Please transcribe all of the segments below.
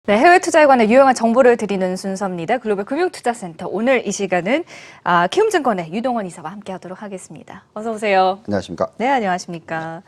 네, 해외 투자에 관한 유용한 정보를 드리는 순서입니다. 글로벌 금융투자센터. 오늘 이 시간은 키움증권의 유동원 이사와 함께하도록 하겠습니다. 어서 오세요. 안녕하십니까? 네, 안녕하십니까?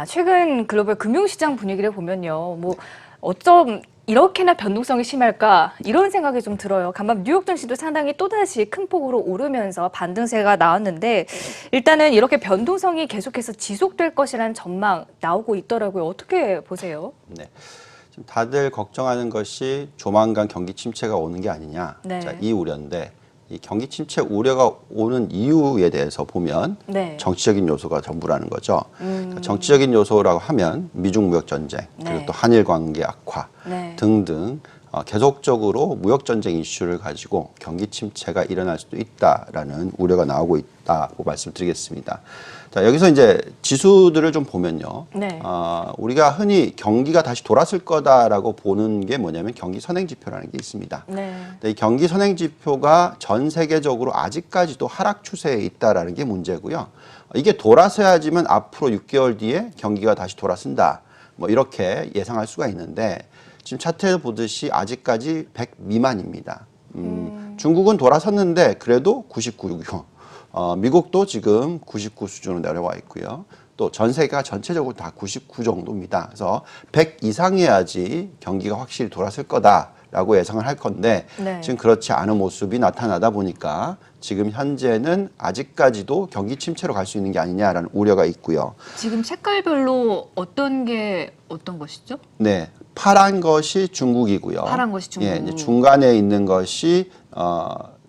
최근 글로벌 금융시장 분위기를 보면요, 어쩜 이렇게나 변동성이 심할까 이런 생각이 좀 들어요. 간밤 뉴욕 증시도 상당히 또다시 큰 폭으로 오르면서 반등세가 나왔는데 일단은 이렇게 변동성이 계속해서 지속될 것이라는 전망 나오고 있더라고요. 어떻게 보세요? 네. 지금 다들 걱정하는 것이 조만간 경기 침체가 오는 게 아니냐. 네. 자, 이 우려인데 이 경기 침체 우려가 오는 이유에 대해서 보면 네. 정치적인 요소가 전부라는 거죠. 그러니까 정치적인 요소라고 하면 미중 무역 전쟁, 그리고 네. 또 한일 관계 악화 네. 등등 계속적으로 무역 전쟁 이슈를 가지고 경기 침체가 일어날 수도 있다라는 우려가 나오고 있다고 말씀드리겠습니다. 자, 여기서 이제 지수들을 좀 보면요. 네. 우리가 흔히 경기가 다시 돌았을 거다라고 보는 게 뭐냐면 경기 선행 지표라는 게 있습니다. 네. 근데 이 경기 선행 지표가 전 세계적으로 아직까지도 하락 추세에 있다라는 게 문제고요. 이게 돌아서야지만 앞으로 6개월 뒤에 경기가 다시 돌아선다. 뭐 이렇게 예상할 수가 있는데 지금 차트에서 보듯이 아직까지 100 미만입니다. 중국은 돌아섰는데 그래도 99요. 미국도 지금 99 수준으로 내려와 있고요. 또 전 세계가 전체적으로 다 99 정도입니다. 그래서 100 이상이어야지 경기가 확실히 돌아설 거다라고 예상을 할 건데 네. 지금 그렇지 않은 모습이 나타나다 보니까 지금 현재는 아직까지도 경기 침체로 갈 수 있는 게 아니냐라는 우려가 있고요. 지금 색깔별로 어떤 게 어떤 것이죠? 네, 파란 것이 중국이고요. 파란 것이 중국. 예, 이제 중간에 있는 것이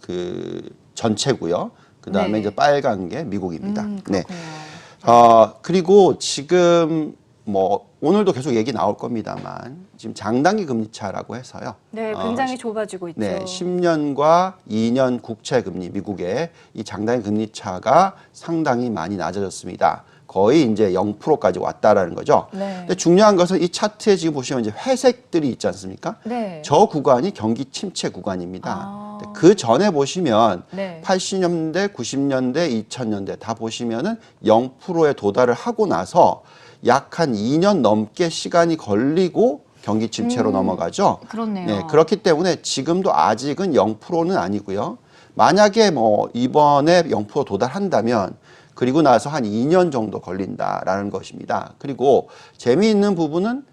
그 전체고요. 그다음에 네. 이제 빨간 게 미국입니다. 네. 그렇군요. 그리고 지금 뭐 오늘도 계속 얘기 나올 겁니다만 지금 장단기 금리 차라고 해서요. 네, 굉장히 좁아지고 있죠. 네, 10년과 2년 국채 금리 미국의 이 장단기 금리 차가 상당히 많이 낮아졌습니다. 거의 이제 0%까지 왔다라는 거죠. 네. 근데 중요한 것은 이 차트에 지금 보시면 이제 회색들이 있지 않습니까? 네. 저 구간이 경기 침체 구간입니다. 아. 그 전에 보시면 네. 80년대, 90년대, 2000년대 다 보시면은 0%에 도달을 하고 나서 약 한 2년 넘게 시간이 걸리고 경기 침체로 넘어가죠. 그렇네요. 네, 그렇기 때문에 지금도 아직은 0%는 아니고요. 만약에 뭐 이번에 0% 도달한다면 그리고 나서 한 2년 정도 걸린다라는 것입니다. 그리고 재미있는 부분은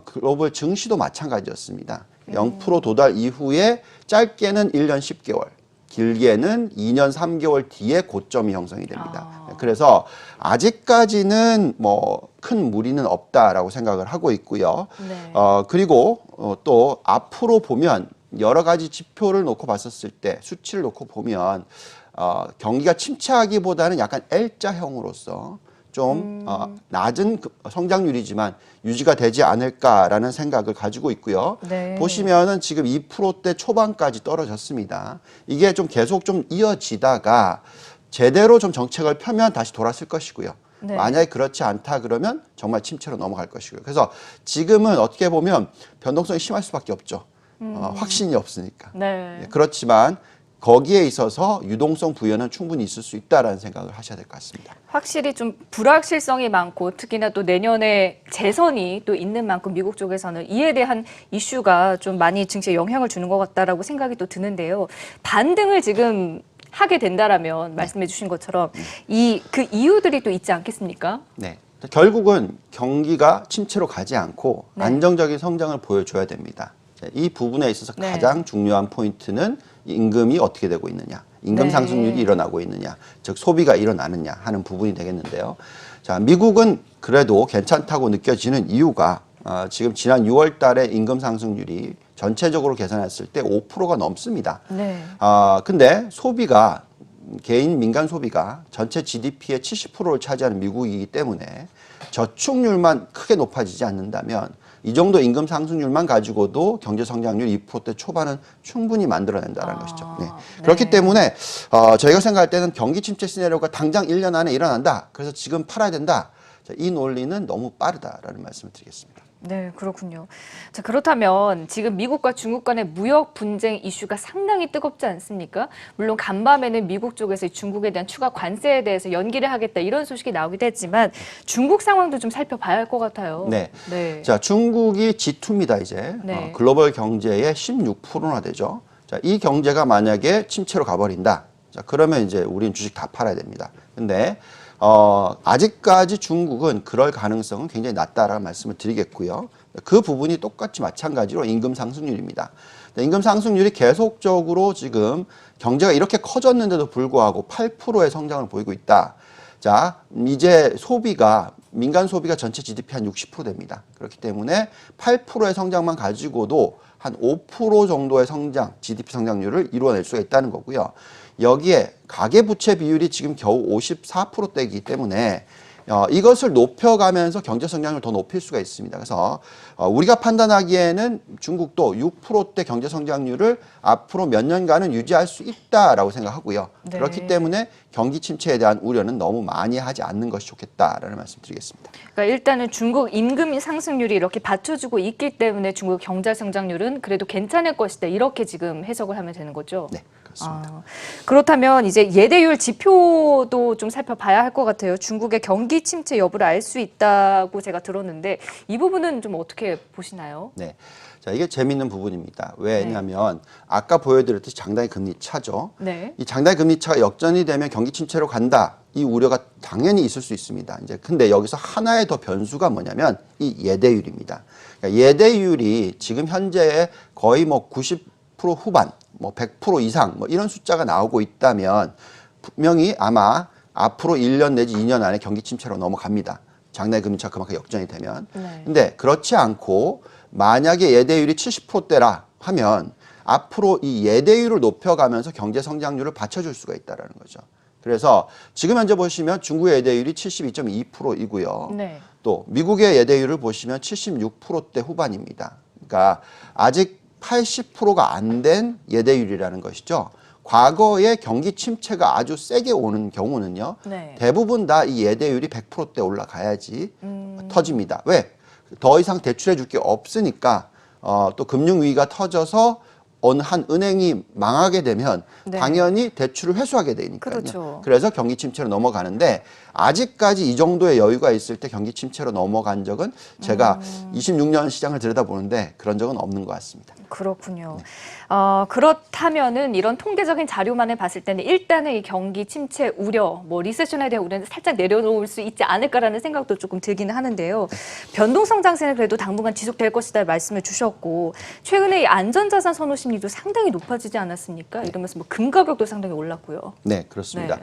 글로벌 증시도 마찬가지였습니다. 0% 도달 이후에 짧게는 1년 10개월, 길게는 2년 3개월 뒤에 고점이 형성이 됩니다. 그래서 아직까지는 뭐 큰 무리는 없다라고 생각을 하고 있고요. 네. 그리고 또 앞으로 보면 여러 가지 지표를 놓고 봤었을 때 수치를 놓고 보면 경기가 침체하기보다는 약간 L자형으로서 좀 낮은 성장률이지만 유지가 되지 않을까라는 생각을 가지고 있고요. 네. 보시면은 지금 2%대 초반까지 떨어졌습니다. 이게 좀 계속 좀 이어지다가 제대로 좀 정책을 펴면 다시 돌아설 것이고요. 네. 만약에 그렇지 않다 그러면 정말 침체로 넘어갈 것이고요. 그래서 지금은 어떻게 보면 변동성이 심할 수밖에 없죠. 확신이 없으니까. 네. 그렇지만 거기에 있어서 유동성 부여는 충분히 있을 수 있다라는 생각을 하셔야 될 것 같습니다. 확실히 좀 불확실성이 많고 특히나 또 내년에 재선이 또 있는 만큼 미국 쪽에서는 이에 대한 이슈가 좀 많이 증시에 영향을 주는 것 같다라고 생각이 또 드는데요. 반등을 지금 하게 된다라면 말씀해 주신 것처럼 그 이유들이 또 있지 않겠습니까? 네. 결국은 경기가 침체로 가지 않고 네. 안정적인 성장을 보여줘야 됩니다. 이 부분에 있어서 네. 가장 중요한 포인트는 임금이 어떻게 되고 있느냐, 임금 네. 상승률이 일어나고 있느냐, 즉 소비가 일어나느냐 하는 부분이 되겠는데요. 자, 미국은 그래도 괜찮다고 느껴지는 이유가 지금 지난 6월 달에 임금 상승률이 전체적으로 계산했을 때 5%가 넘습니다. 네. 근데 소비가 개인 민간 소비가 전체 GDP의 70%를 차지하는 미국이기 때문에 저축률만 크게 높아지지 않는다면 이 정도 임금 상승률만 가지고도 경제 성장률 2%대 초반은 충분히 만들어낸다는 것이죠. 네. 그렇기 네. 때문에 저희가 생각할 때는 경기 침체 시나리오가 당장 1년 안에 일어난다. 그래서 지금 팔아야 된다. 자, 이 논리는 너무 빠르다라는 말씀을 드리겠습니다. 네, 그렇군요. 자, 그렇다면 지금 미국과 중국 간의 무역 분쟁 이슈가 상당히 뜨겁지 않습니까? 물론 간밤에는 미국 쪽에서 중국에 대한 추가 관세에 대해서 연기를 하겠다 이런 소식이 나오기도 했지만 중국 상황도 좀 살펴봐야 할 것 같아요. 네. 네. 자, 중국이 G2입니다, 이제. 네. 글로벌 경제의 16%나 되죠. 자, 이 경제가 만약에 침체로 가버린다. 자, 그러면 이제 우린 주식 다 팔아야 됩니다. 근데 아직까지 중국은 그럴 가능성은 굉장히 낮다라는 말씀을 드리겠고요. 그 부분이 똑같이 마찬가지로 임금 상승률입니다. 임금 상승률이 계속적으로 지금 경제가 이렇게 커졌는데도 불구하고 8%의 성장을 보이고 있다. 자, 이제 민간 소비가 전체 GDP 한 60% 됩니다. 그렇기 때문에 8%의 성장만 가지고도 한 5% 정도의 GDP 성장률을 이루어낼 수가 있다는 거고요. 여기에 가계부채 비율이 지금 겨우 54%대이기 때문에 이것을 높여가면서 경제 성장을 더 높일 수가 있습니다. 그래서 우리가 판단하기에는 중국도 6%대 경제 성장률을 앞으로 몇 년간은 유지할 수 있다라고 생각하고요. 네. 그렇기 때문에 경기 침체에 대한 우려는 너무 많이 하지 않는 것이 좋겠다라는 말씀드리겠습니다. 그러니까 일단은 중국 임금 상승률이 이렇게 받쳐주고 있기 때문에 중국 경제 성장률은 그래도 괜찮을 것이다. 이렇게 지금 해석을 하면 되는 거죠. 네, 그렇습니다. 그렇다면 이제 예대율 지표도 좀 살펴봐야 할 것 같아요. 중국의 경기 침체 여부를 알 수 있다고 제가 들었는데 이 부분은 좀 어떻게 보시나요? 네. 자, 이게 재밌는 부분입니다. 왜냐하면 아까 보여드렸듯이 장단기 금리 차죠. 네. 이 장단기 금리 차가 역전이 되면 경기 침체로 간다. 이 우려가 당연히 있을 수 있습니다. 이제 근데 여기서 하나의 더 변수가 뭐냐면 이 예대율입니다. 그러니까 예대율이 지금 현재의 거의 뭐 90% 후반, 뭐 100% 이상 뭐 이런 숫자가 나오고 있다면 분명히 아마 앞으로 1년 내지 2년 안에 경기 침체로 넘어갑니다. 장단기 금리 차가 그만큼 역전이 되면. 네. 근데 그렇지 않고 만약에 예대율이 70%대라 하면 앞으로 이 예대율을 높여가면서 경제 성장률을 받쳐줄 수가 있다는 거죠. 그래서 지금 현재 보시면 중국의 예대율이 72.2%이고요. 네. 또 미국의 예대율을 보시면 76%대 후반입니다. 그러니까 아직 80%가 안 된 예대율이라는 것이죠. 과거에 경기 침체가 아주 세게 오는 경우는요. 네. 대부분 다 이 예대율이 100%대 올라가야지 터집니다. 왜? 더 이상 대출해 줄 게 없으니까 또 금융위기가 터져서 어느 한 은행이 망하게 되면 네. 당연히 대출을 회수하게 되니까요. 그렇죠. 그래서 경기 침체로 넘어가는데 아직까지 이 정도의 여유가 있을 때 경기 침체로 넘어간 적은 제가 26년 시장을 들여다보는데 그런 적은 없는 것 같습니다. 그렇군요. 그렇다면은 이런 통계적인 자료만을 봤을 때는 일단은 이 경기 침체 우려, 뭐 리세션에 대한 우려는 살짝 내려놓을 수 있지 않을까라는 생각도 조금 들기는 하는데요. 변동성 장세는 그래도 당분간 지속될 것이다 말씀을 주셨고 최근에 이 안전자산 선호 심리도 상당히 높아지지 않았습니까? 이러면서 뭐 금 가격도 상당히 올랐고요. 네, 그렇습니다. 네.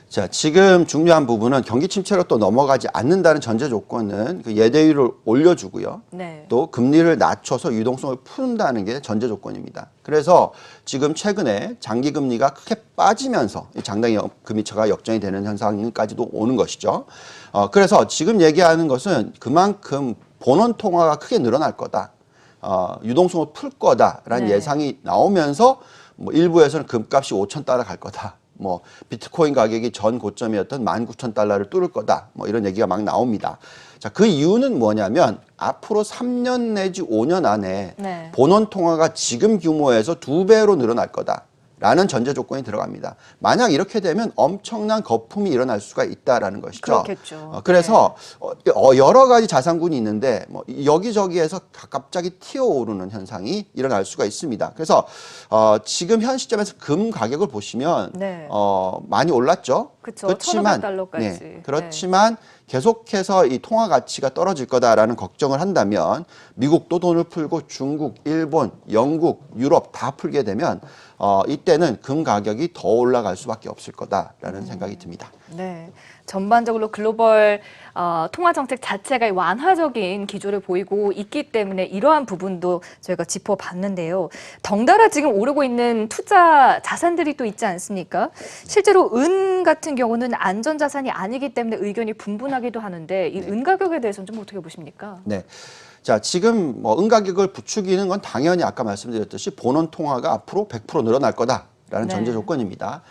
자, 지금 중요한 부분은 경기 침체로 또 넘어가지 않는다는 전제 조건은 그 예대율을 올려주고요. 네. 또 금리를 낮춰서 유동성을 푼다는 게 전제 조건입니다. 그래서 지금 최근에 장기 금리가 크게 빠지면서 이 장단기 금리차가 역전이 되는 현상까지도 오는 것이죠. 그래서 지금 얘기하는 것은 그만큼 본원 통화가 크게 늘어날 거다. 유동성을 풀 거다라는 네. 예상이 나오면서 뭐 일부에서는 금값이 5,000달러 갈 거다. 뭐 비트코인 가격이 전 고점이었던 19,000달러를 뚫을 거다. 뭐 이런 얘기가 막 나옵니다. 자, 그 이유는 뭐냐면 앞으로 3년 내지 5년 안에 네. 본원 통화가 지금 규모에서 2배로 늘어날 거다. 라는 전제 조건이 들어갑니다. 만약 이렇게 되면 엄청난 거품이 일어날 수가 있다라는 것이죠. 그렇겠죠. 그래서 여러 가지 자산군이 있는데 뭐 여기저기에서 갑자기 튀어오르는 현상이 일어날 수가 있습니다. 그래서 지금 현 시점에서 금 가격을 보시면 네. 많이 올랐죠. 그쵸. 그렇지만 1,500달러까지. 그렇지만 계속해서 이 통화 가치가 떨어질 거다라는 걱정을 한다면 미국도 돈을 풀고 중국, 일본, 영국, 유럽 다 풀게 되면 이때는 금 가격이 더 올라갈 수밖에 없을 거다라는 생각이 듭니다. 네. 전반적으로 글로벌 통화 정책 자체가 완화적인 기조를 보이고 있기 때문에 이러한 부분도 저희가 짚어봤는데요. 덩달아 지금 오르고 있는 투자 자산들이 또 있지 않습니까? 실제로 은 같은 경우는 안전자산이 아니기 때문에 의견이 분분하기도 하는데 이 은 가격에 대해서는 좀 어떻게 보십니까? 네. 자, 지금 뭐 은 가격을 부추기는 건 당연히 아까 말씀드렸듯이 본원 통화가 앞으로 100% 늘어날 거다라는 네. 전제 조건입니다.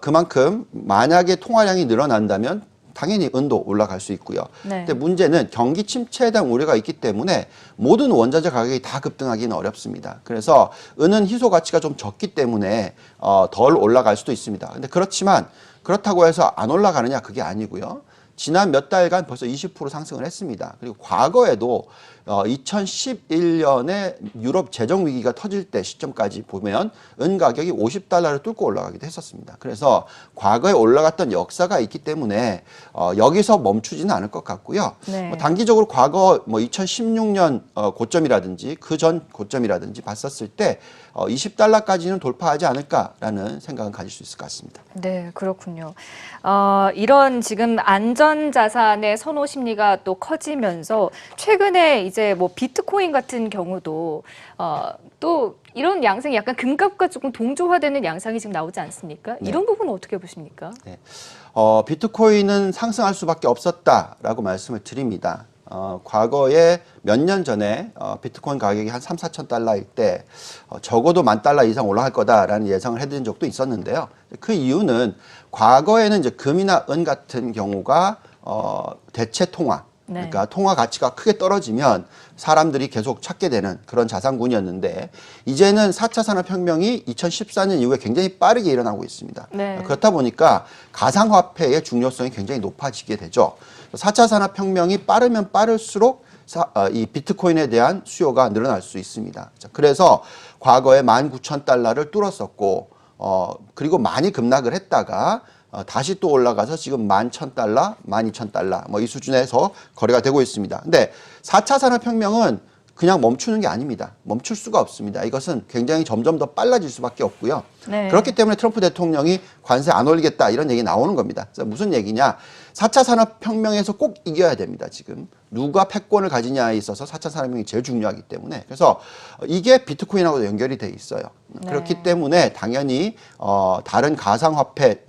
그만큼 만약에 통화량이 늘어난다면 당연히 은도 올라갈 수 있고요. 네. 근데 문제는 경기 침체에 대한 우려가 있기 때문에 모든 원자재 가격이 다 급등하기는 어렵습니다. 그래서 은은 희소 가치가 좀 적기 때문에 덜 올라갈 수도 있습니다. 근데 그렇지만 그렇다고 해서 안 올라가느냐 그게 아니고요. 지난 몇 달간 벌써 20% 상승을 했습니다. 그리고 과거에도 2011년에 유럽 재정 위기가 터질 때 시점까지 보면 은 가격이 $50를 뚫고 올라가기도 했었습니다. 그래서 과거에 올라갔던 역사가 있기 때문에 여기서 멈추지는 않을 것 같고요. 네. 단기적으로 과거 2016년 고점이라든지 그 전 고점이라든지 봤었을 때 $20까지는 돌파하지 않을까라는 생각은 가질 수 있을 것 같습니다. 네, 그렇군요. 이런 지금 안전자산의 선호 심리가 또 커지면서 최근에 이제 뭐 비트코인 같은 경우도 또 이런 양상이 약간 금값과 조금 동조화되는 양상이 지금 나오지 않습니까? 네. 이런 부분은 어떻게 보십니까? 네. 비트코인은 상승할 수밖에 없었다라고 말씀을 드립니다. 과거에 몇 년 전에 비트코인 가격이 한 3, 4천 달러일 때 적어도 $10,000 이상 올라갈 거다라는 예상을 해드린 적도 있었는데요. 그 이유는 과거에는 이제 금이나 은 같은 경우가 대체 통화, 네. 그러니까 통화 가치가 크게 떨어지면 사람들이 계속 찾게 되는 그런 자산군이었는데 이제는 4차 산업혁명이 2014년 이후에 굉장히 빠르게 일어나고 있습니다. 네. 그렇다 보니까 가상화폐의 중요성이 굉장히 높아지게 되죠. 4차 산업혁명이 빠르면 빠를수록 이 비트코인에 대한 수요가 늘어날 수 있습니다. 그래서 과거에 $19,000를 뚫었었고 그리고 많이 급락을 했다가 다시 또 올라가서 지금 $11,000, $12,000 뭐 이 수준에서 거래가 되고 있습니다. 근데 4차 산업혁명은 그냥 멈추는 게 아닙니다. 멈출 수가 없습니다. 이것은 굉장히 점점 더 빨라질 수밖에 없고요. 네. 그렇기 때문에 트럼프 대통령이 관세 안 올리겠다 이런 얘기 나오는 겁니다. 그래서 무슨 얘기냐? 4차 산업혁명에서 꼭 이겨야 됩니다. 지금 누가 패권을 가지냐에 있어서 4차 산업혁명이 제일 중요하기 때문에 그래서 이게 비트코인하고도 연결이 돼 있어요. 네. 그렇기 때문에 당연히 다른 가상화폐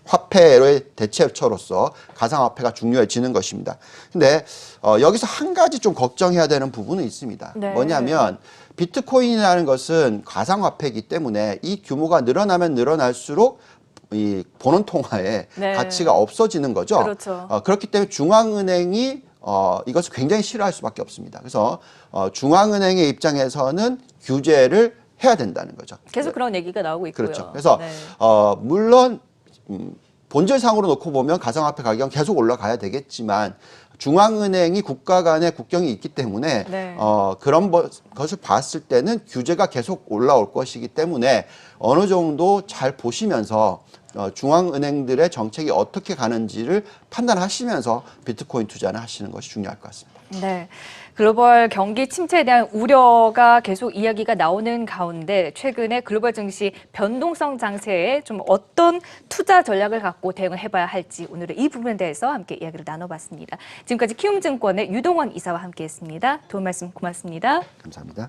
화폐의 대체처로서 가상화폐가 중요해지는 것입니다. 근데 여기서 한 가지 좀 걱정해야 되는 부분은 있습니다. 네. 뭐냐면 비트코인이라는 것은 가상화폐이기 때문에 이 규모가 늘어나면 늘어날수록 이 본원 통화의 네. 가치가 없어지는 거죠. 그렇죠. 그렇기 때문에 중앙은행이 이것을 굉장히 싫어할 수밖에 없습니다. 그래서 중앙은행의 입장에서는 규제를 해야 된다는 거죠. 계속 그런 얘기가 나오고 있고요. 그렇죠. 그래서 네. 물론 본질상으로 놓고 보면 가상화폐 가격은 계속 올라가야 되겠지만 중앙은행이 국가 간의 국경이 있기 때문에 네. 그런 것을 봤을 때는 규제가 계속 올라올 것이기 때문에 어느 정도 잘 보시면서 중앙은행들의 정책이 어떻게 가는지를 판단하시면서 비트코인 투자를 하시는 것이 중요할 것 같습니다. 네. 글로벌 경기 침체에 대한 우려가 계속 이야기가 나오는 가운데 최근에 글로벌 증시 변동성 장세에 좀 어떤 투자 전략을 갖고 대응을 해봐야 할지 오늘은 이 부분에 대해서 함께 이야기를 나눠봤습니다. 지금까지 키움증권의 유동원 이사와 함께했습니다. 도움 말씀 고맙습니다. 감사합니다.